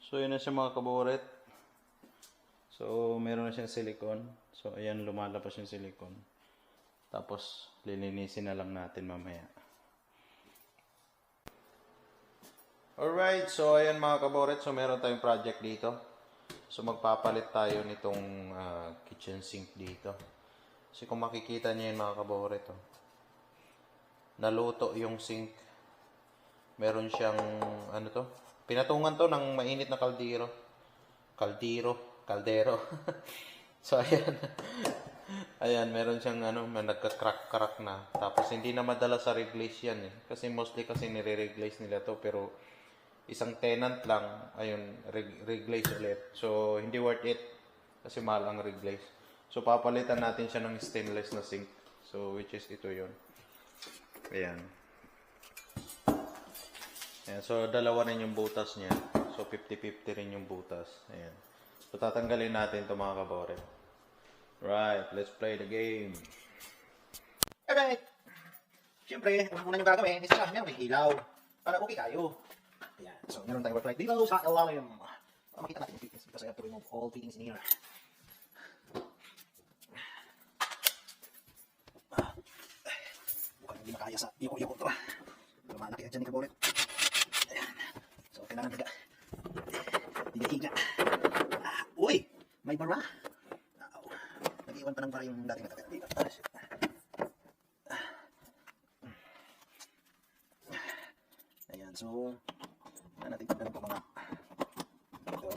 So, yun na siya mga kaboret. So, meron na siyang silicone. So, ayan, lumalabas yung silicone. Tapos, lilinisin na lang natin mamaya. Alright, so ayan mga kaboret. So, meron tayong project dito. So, magpapalit tayo nitong kitchen sink dito. Kasi kung makikita niyo yun mga kaboret, oh, naluto yung sink. Meron siyang, ano to? Pinatungan to ng mainit na kaldero. Kaldero. So, ayan. Ayan, meron siyang, nagka-crack na. Tapos, hindi na madala sa reglaze yan, eh. Kasi mostly kasi nire-reglaze nila to. Pero, isang tenant lang, ayun, reglaze ulit. So, hindi worth it. Kasi mahal ang reglaze. So, papalitan natin siya ng stainless na sink. So, which is ito yun. Ayan. Ayan, so dalawa rin yung butas niya. So 50-50 rin yung butas. Ayan. So tatanggalin natin ito mga kaboret. Right, let's play the game. Alright. Siyempre, kung una nyo gagawin, isa lang may ilaw. Para okay kayo. Ayan. So meron tayong work light dito sa ilalim. Para makita natin yung fittings because I have to remove all fittings in here. Mukhang hindi makaya sa iyoko-iyoko to. Lumanaki dyan ni kaboret. Kailangan higa-higa. Uy! May bara. Nag-iwan pa ng bara yung dating nakakita dito. Ayan, so natin tanggalin po mga ito.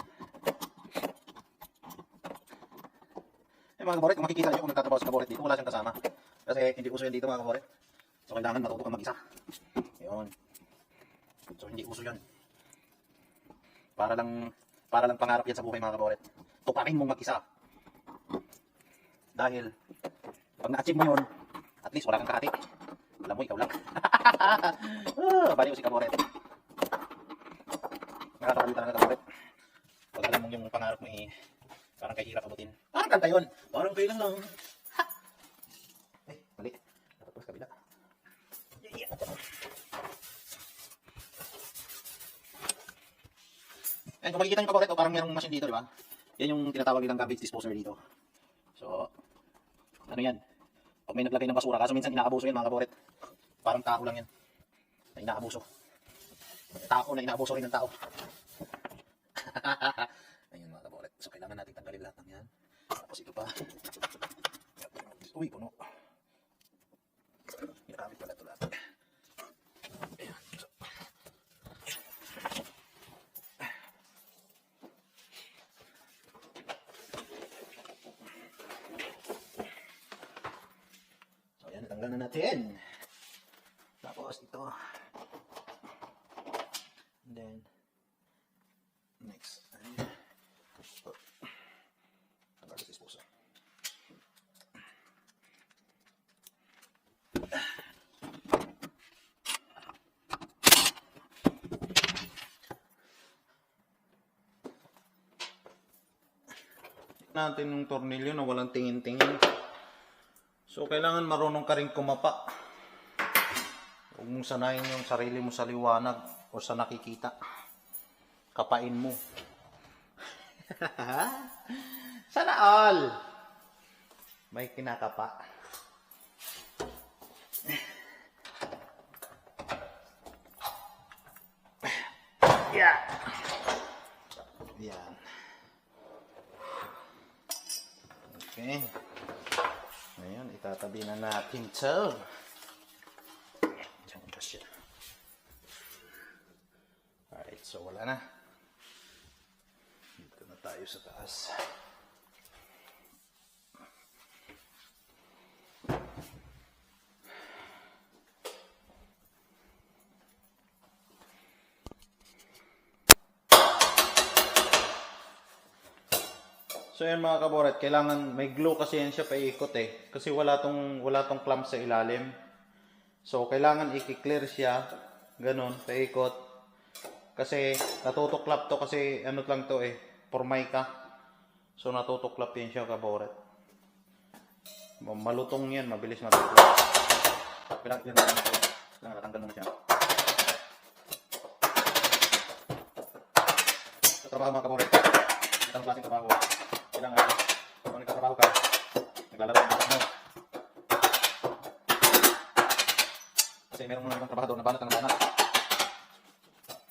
Mga kaboret, kung makikita nyo kung nagtatrabaho sa kaboret dito, wala siyang kasama. Kasi hindi uso yan dito mga kaboret. So kailangan matuto kang mag-isa. Ayun. So hindi uso yan. Para lang pangarap yan sa buhay mga kaboret. Tuparin mong mag-isa. Dahil, pag na-achieve mo yun, at least wala kang kahati. Alam mo, ikaw lang. Baliw si kaboret. Nakakabaliw talaga kaboret. Pag alam mong yung pangarap mo parang kay hirap abutin. Parang kanta yun. Parang kailan lang. Mali. Tapos kabila. Yeah. And kung makikita nyo kaboret, parang merong machine dito, di ba? Yan yung tinatawag nilang garbage disposer dito. So, ano yan? Pag may naglagay ng basura, kaso minsan inaabuso yan mga kaboret. Parang tao lang yan. Na inaabuso. Tao na inaabuso rin ng tao. Ayun mga kaboret. So, kailangan natin tanggalin lahat ng yan. Tapos ito pa. Uy, puno. Ginagamit pala ito lahat. Ayan. Tanggal na natin. Tapos ito. And then next. Garbage disposer. Natin yung tornilyo na walang tingin-tingin. So, kailangan marunong ka rin kumapa. Huwag mong sanayin yung sarili mo sa liwanag o sa nakikita. Kapain mo. Sana all! May kinakapa. Yeah! Yan. Okay. Ngayon, itatabi na natin ito. Diyan ka siya. Alright, so wala na. Dito na tayo sa taas. So yan mga kaboret, kailangan may glue kasi yan siya paikot eh. Kasi wala tong clamp sa ilalim. So kailangan i-clear siya, ganun, paikot. Kasi natutuklap to kasi ano lang to eh, formica. So natutuklap yan siya kaboret. Malutong yan, mabilis matutuklap. Kailangan natanggal mo na siya. Sa trabaho mga kaboret, itang klaseng trabaho. Kailangan, kung nagtatrabaho ka, naglalaro ang bukas mo. Kasi meron mga ibang trabahador na banat ng banat.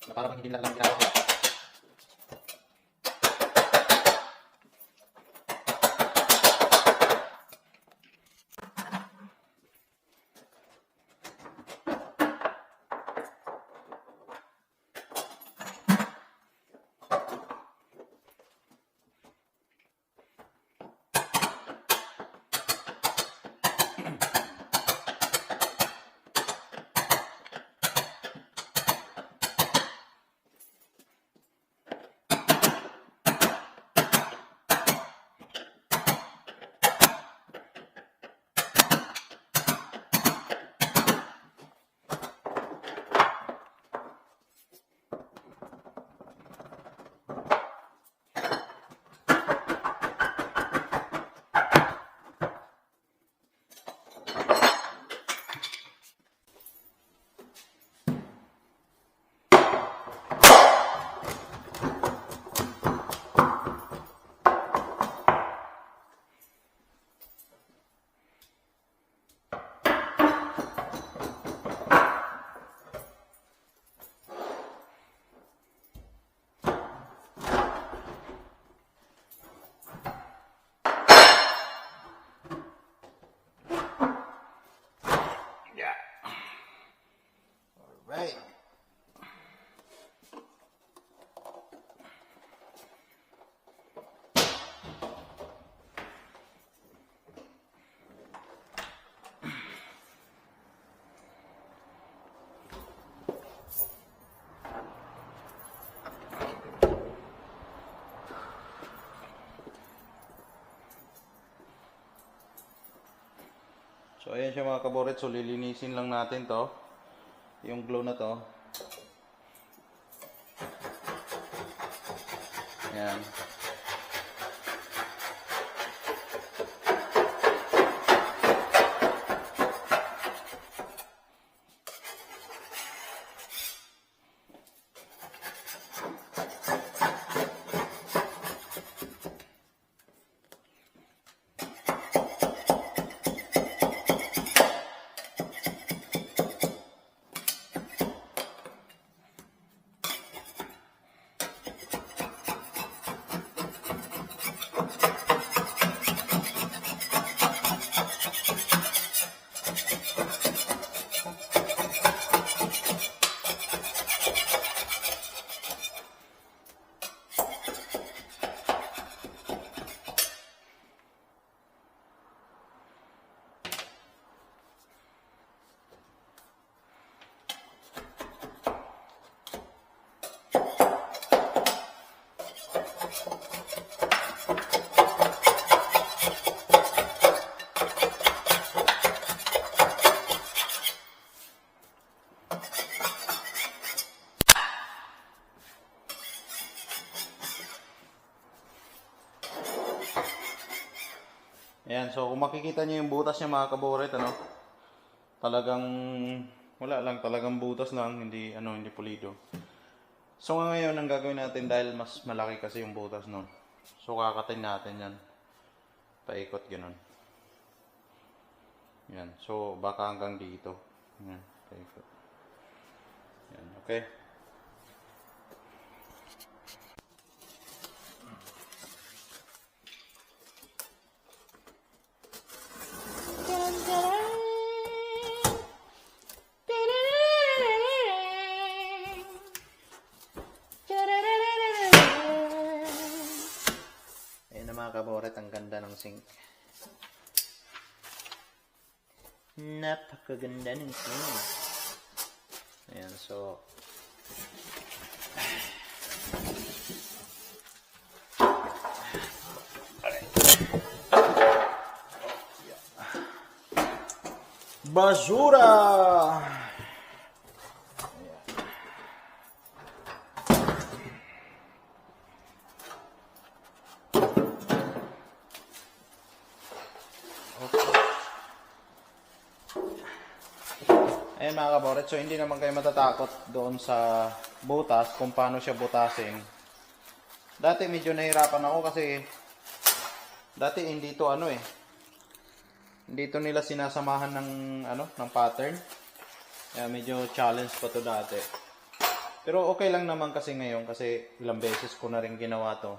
Na para bang hindi nila alam ang ginagawa. Right. So ayan siya mga kaboret, so lilinisin lang natin to, yung glue na to. Ayan. Ayan, so kung makikita niyo yung butas niya mga kaboret, ano, talagang wala lang, talagang butas lang, hindi hindi pulido. So ngayon ang gagawin natin, dahil mas malaki kasi yung butas nun, so kakatin natin yan, paikot ganun. Yan, so baka hanggang dito. Yan, paikot. Yan, okay. Mga kaboret, ang ganda ng sink. Napakaganda ng sink. Ayan, so basura. Ayan mga kaboret, so hindi naman kayo matatakot doon sa butas kung paano siya butasin. Dati medyo nahirapan ako kasi dati hindi to ano eh. Hindi to nila sinasamahan ng ng pattern. Kaya medyo challenge pa to dati. Pero okay lang naman kasi ngayon kasi ilang beses ko na rin ginawa to.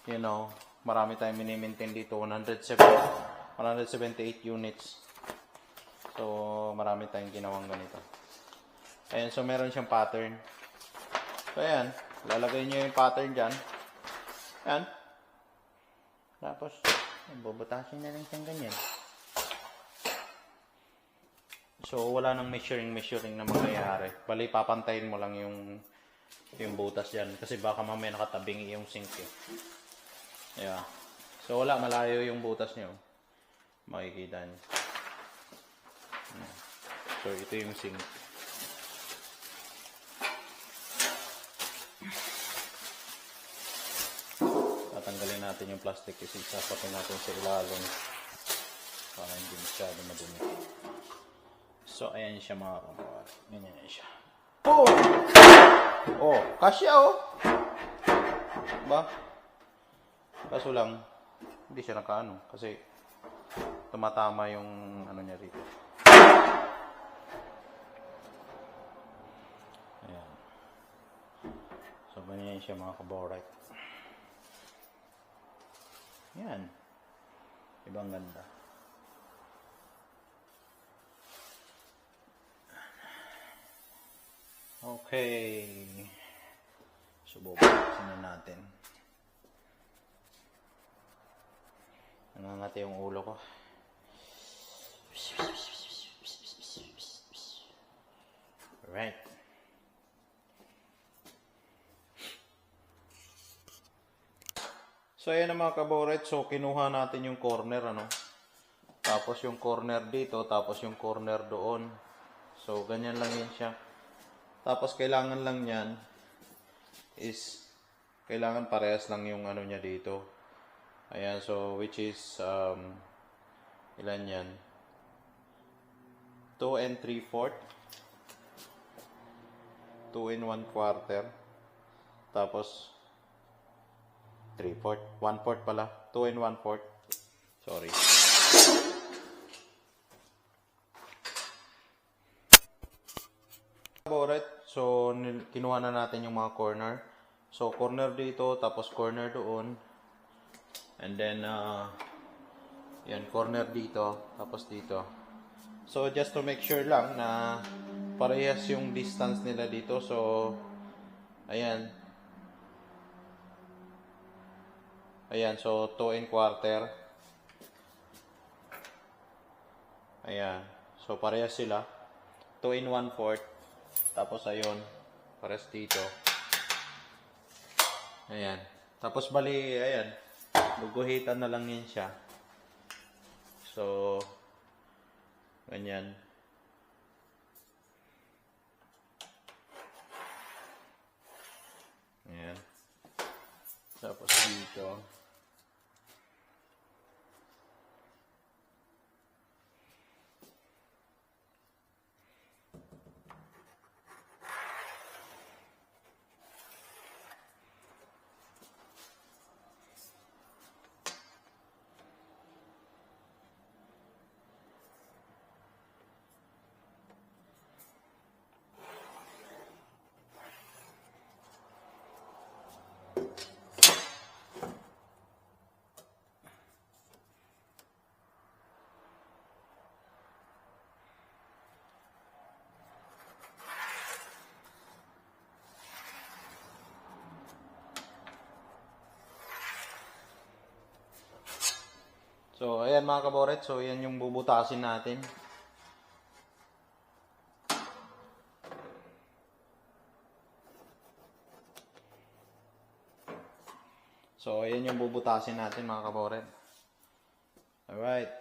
You know, marami tayong mini-maintain dito, 178 units. So, marami tayong ginawang ganito. Ayan, so meron siyang pattern. So, ayan, lalagay nyo yung pattern dyan. Ayan. Tapos, bubutasin na rin siyang ganyan. So, wala nang measuring na mangyayari. Bali, papantayin mo lang yung butas dyan. Kasi baka mamaya nakatabing yung sink eh. Yeah. So, wala. Malayo yung butas nyo. Makikita nyo. So, ito yung sink. Tatanggalin natin yung plastic kasi isasakin natin sa ilalim para hindi masyado madumi. So, ayan siya mga kamahal. Ganyan siya. Oh! Oh, kasya oh! Ba? Kaso lang, hindi siya nakaano. Kasi, tumatama yung ano niya rito. Ayan. So, ganyan siya mga kaborite. Yan. Ibang ganda. Okay. So, bubuksan na natin. Nangangati yung ulo ko. Right. So, ayan na mga kaboret. So, kinuha natin yung corner, Tapos yung corner dito, tapos yung corner doon. So, ganyan lang yun siya. Tapos, kailangan lang yan is, kailangan parehas lang yung niya dito. Ayan, so, which is, ilan yan? 2 and 3/4. 2 and 1/4. Tapos, 3/4. 1/4 pala. 2 and 1/4. Sorry. Alright. So, kinuha na natin yung mga corner. So, corner dito, tapos corner doon. And then, yan, corner dito, tapos dito. So, just to make sure lang na parehas yung distance nila dito. So, ayan. Ayan, so 2 and 1/4. Ayan. So, parehas sila. 2 and 1/4. Tapos, ayun. Parehas dito. Ayan. Tapos, bali, ayan. Guguhitan na lang yun siya. So, ganyan. Ayan. Tapos dito. So, ayan mga kaboret. So, ayan yung bubutasin natin. So, ayan yung bubutasin natin mga kaboret. Alright.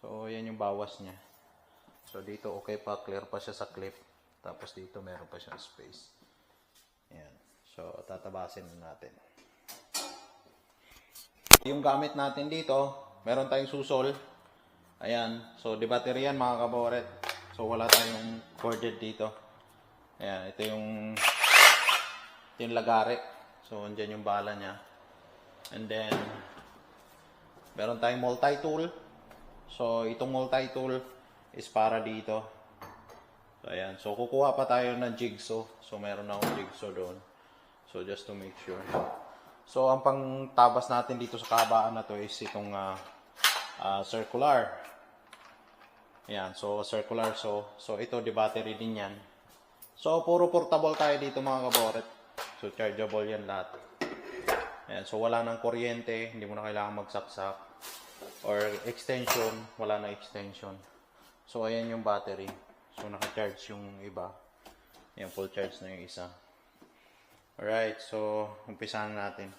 So, ayan yung bawas niya. So, dito okay pa. Clear pa siya sa clip. Tapos dito meron pa siyang space. Ayan. So, tatabasin natin. Yung gamit natin dito, meron tayong susol. Ayan. So, di battery yan mga kaboret. So, wala tayong corded dito. Ayan. Ito yung lagari. So, andyan yung bala niya. And then, meron tayong multi-tool. So, itong multi-tool is para dito. So, ayan. So, kukuha pa tayo ng jigsaw. So, meron akong jigsaw doon. So, just to make sure. So, ang pangtabas natin dito sa kahabaan na to is itong circular. Ayan. So, circular. So, ito, the battery din yan. So, puro portable tayo dito mga kaboret. So, chargeable yan lahat. Ayan. So, wala nang kuryente. Hindi mo na kailangan magsaksak. Or extension. Wala na extension. So, ayan yung battery. So, naka-charge yung iba. Ayan, full charge na yung isa. Alright. So, umpisahan natin.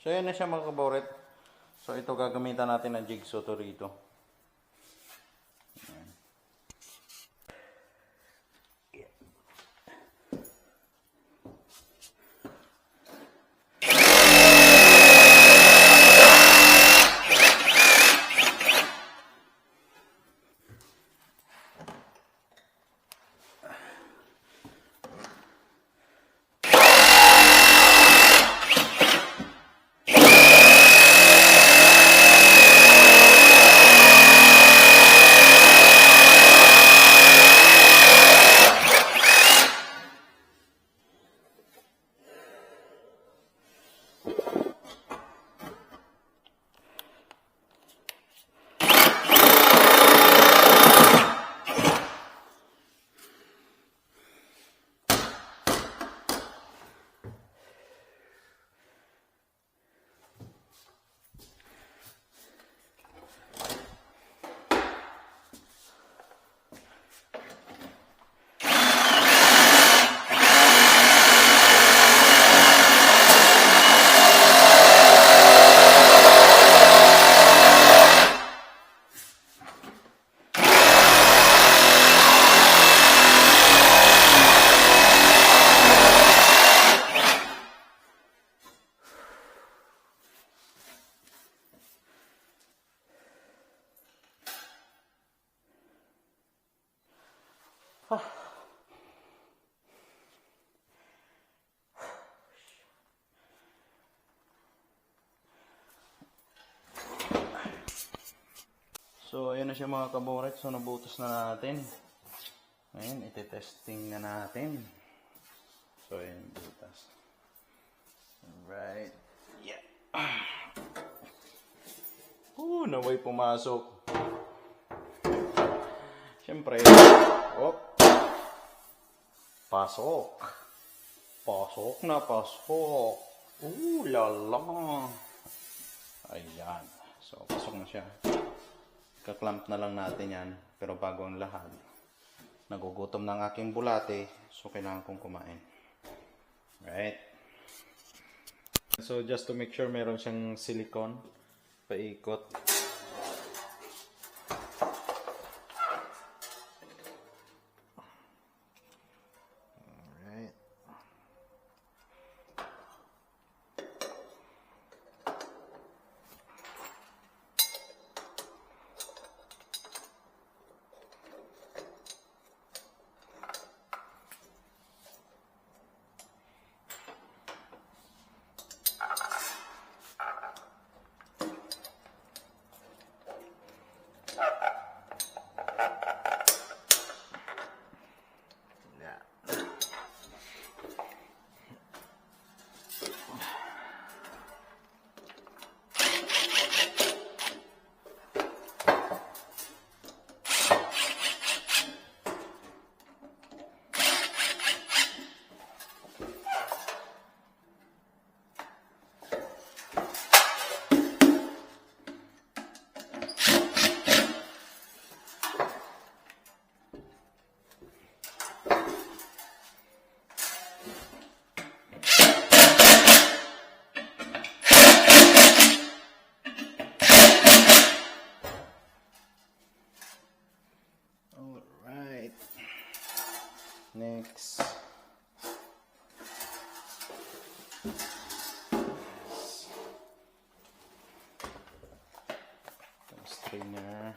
So, yan na siya mga kaboret. So, ito gagamitan natin ng jigsaw to rito. So, ayan na siya mga kaboret. So, nabutas na natin. Ngayon, iti-testing na natin. So, ayan, butas. Alright. Yeah. Naway pumasok. Siyempre. Oh. Pasok. Pasok na pasok. Lala. Ayan. So, pasok na siya. Kaklamp na lang natin yan. Pero bago ang lahat, nagugutom ng aking bulate. So, kailangan kong kumain. Right. So, just to make sure meron siyang silicone. Paikot. Alright. Next. Strainer.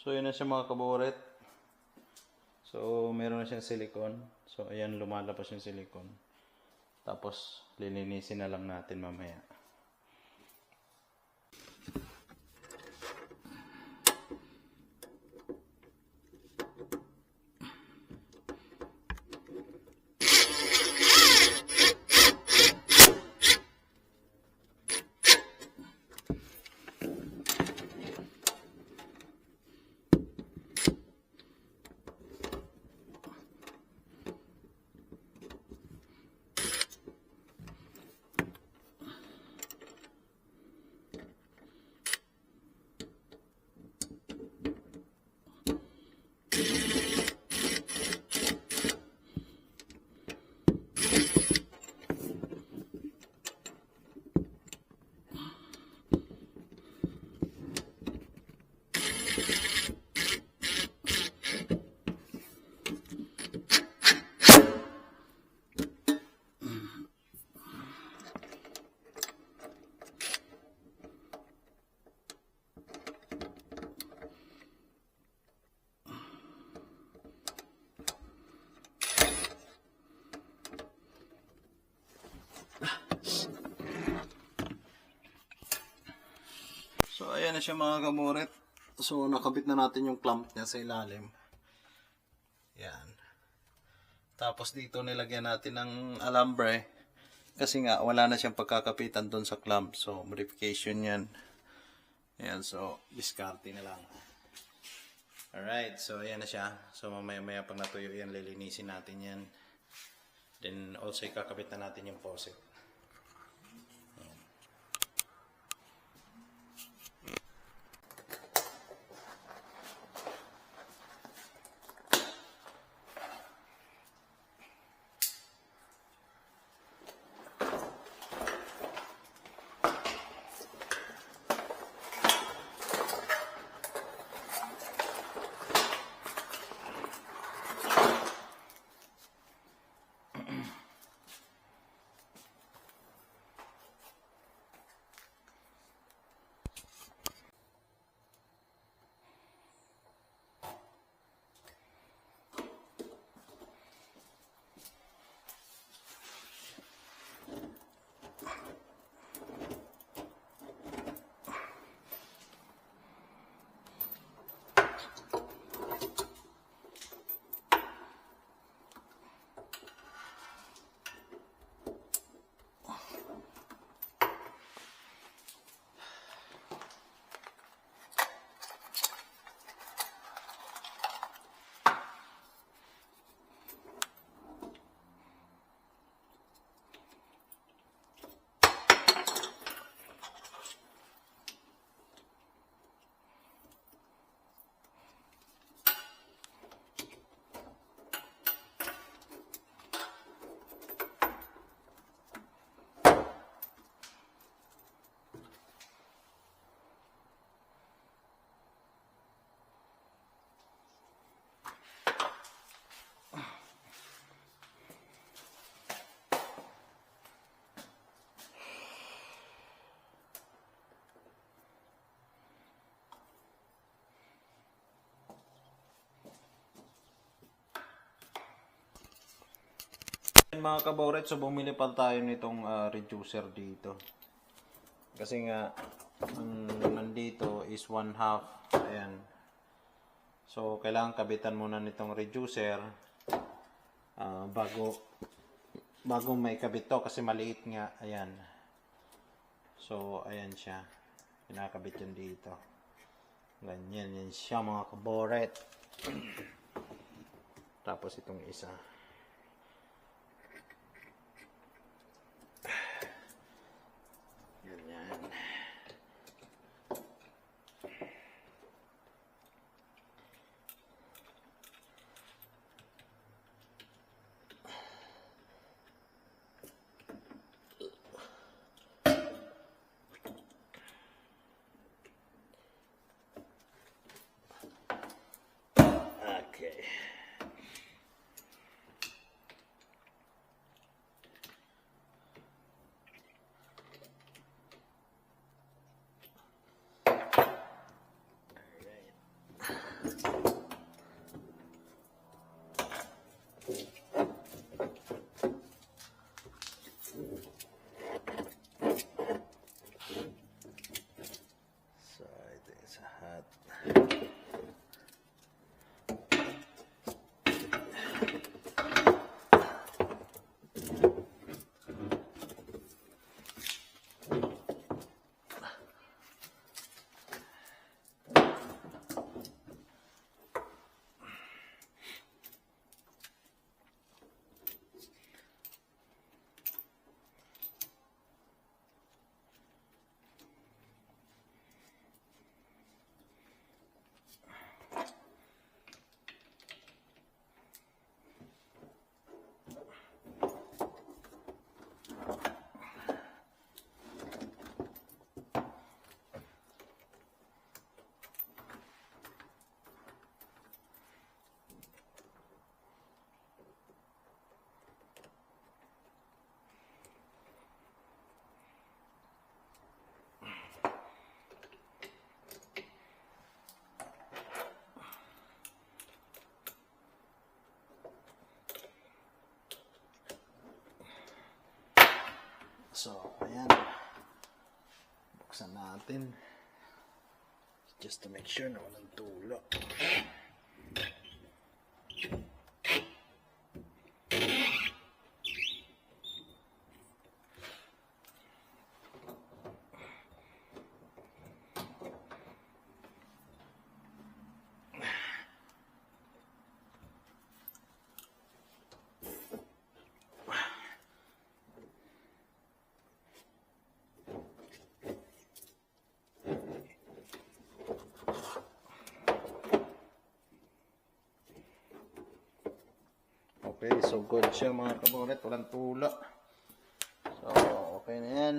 So, yun na siya mga kaboret. So, meron na siyang silicone. So, ayan, lumalabas yung silicone. Tapos, lilinisin na lang natin mamaya. So, ayan na siya mga kamoret. So, nakabit na natin yung clamp niya sa ilalim. Yan. Tapos dito nilagyan natin ng alambre. Kasi nga, wala na siyang pagkakapitan doon sa clamp. So, modification yan. Ayan, so, diskarte na lang. Alright, so ayan na siya. So, mamaya-maya pag natuyo yan, lilinisin natin yan. Then, also, ikakabit na natin yung faucet. Mga kaboret, so bumili pa tayo nitong reducer dito. Kasi nga, nandito is 1/2. Ayan. So, kailangan kabitan muna nitong reducer bago may kabit to kasi maliit nga. Ayan. So, ayan siya. Pinakabit yan dito. Ganyan yan siya mga kaboret. Tapos itong isa. Ganyan. Okay. So, ayan. Buksan natin. Just to make sure na walang tulo. Okay, so good siya mga kaboret, walang tula. So, okay na yan.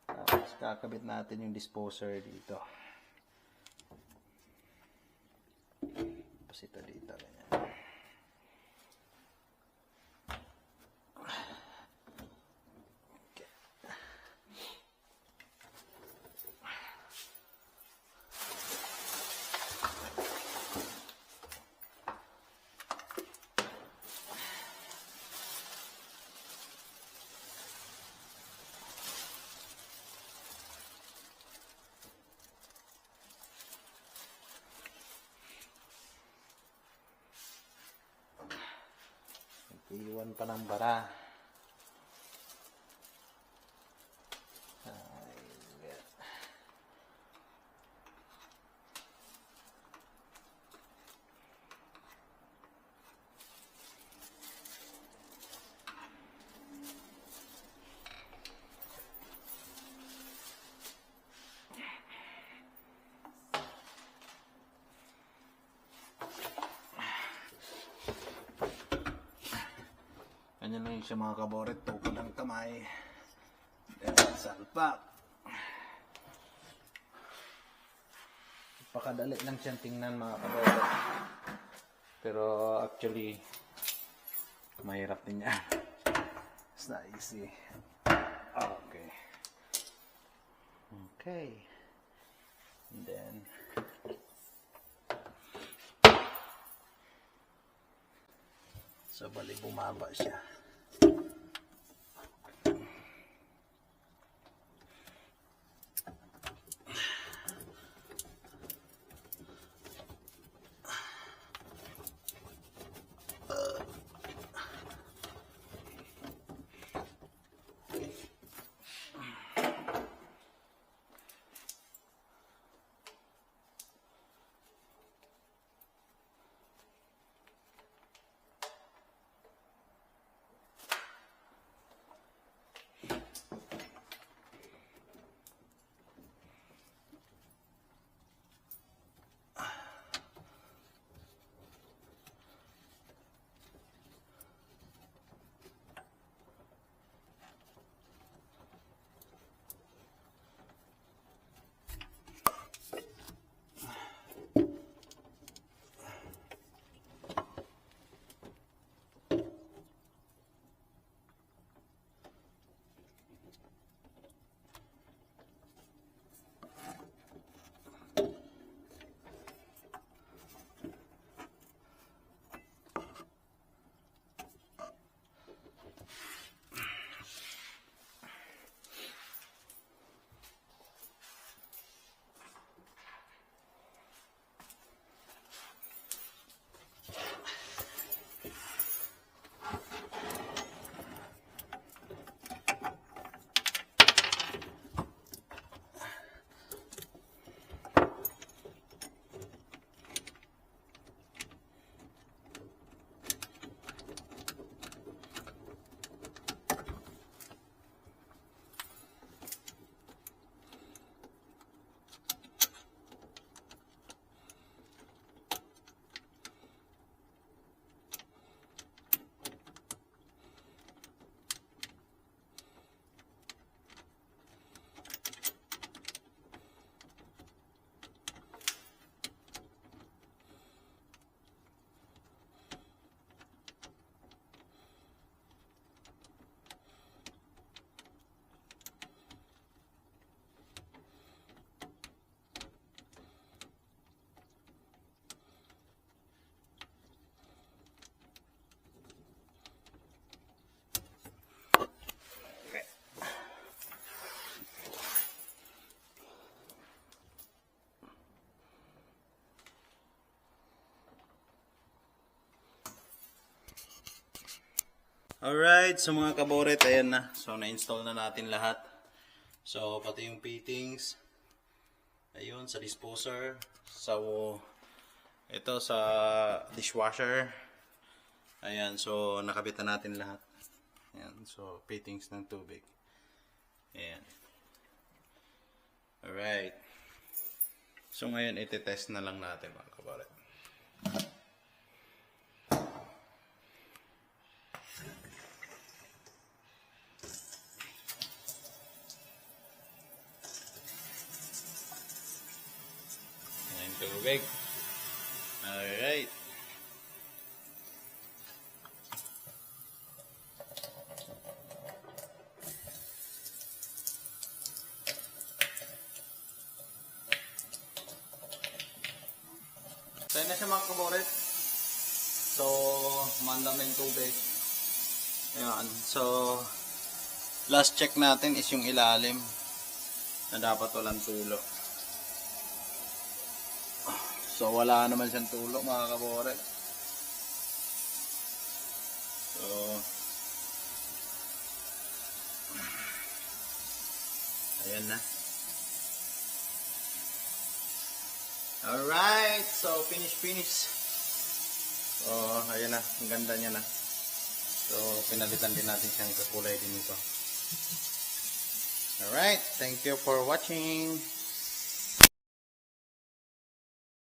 Tapos kakabit natin yung disposer dito. Tapos ito dito, ganyan. Okay. Iwan pa ng bara. Ganyan lang siya mga kaboret, tukod ang kamay. Then salpak. Pakadali lang siyang tingnan mga kaboret. Pero actually, mahirap din yan. It's not easy. Okay. Okay. And then, so bali bumaba siya. Alright, so mga kaboret, ayan na. So, na-install na natin lahat. So, pati yung fittings. Ayun, sa disposer. So, ito sa dishwasher. Ayan, so, nakabit na natin lahat. Ayan, so, fittings ng tubig. Ayan. Alright. So, ngayon, iti-test na lang natin mga kaboret. Tubig. Alright. So, yun na siya mga kaboret. So, mandam na yung tubig. Ayan. So, last check natin is yung ilalim na dapat walang tulo. So, wala naman siyang tulo mga kabore. So, ayan na. Alright, so finish. So, ayan na. Ang ganda niya na. So, pinalitan din natin siyang kakulay din ito. Alright, thank you for watching.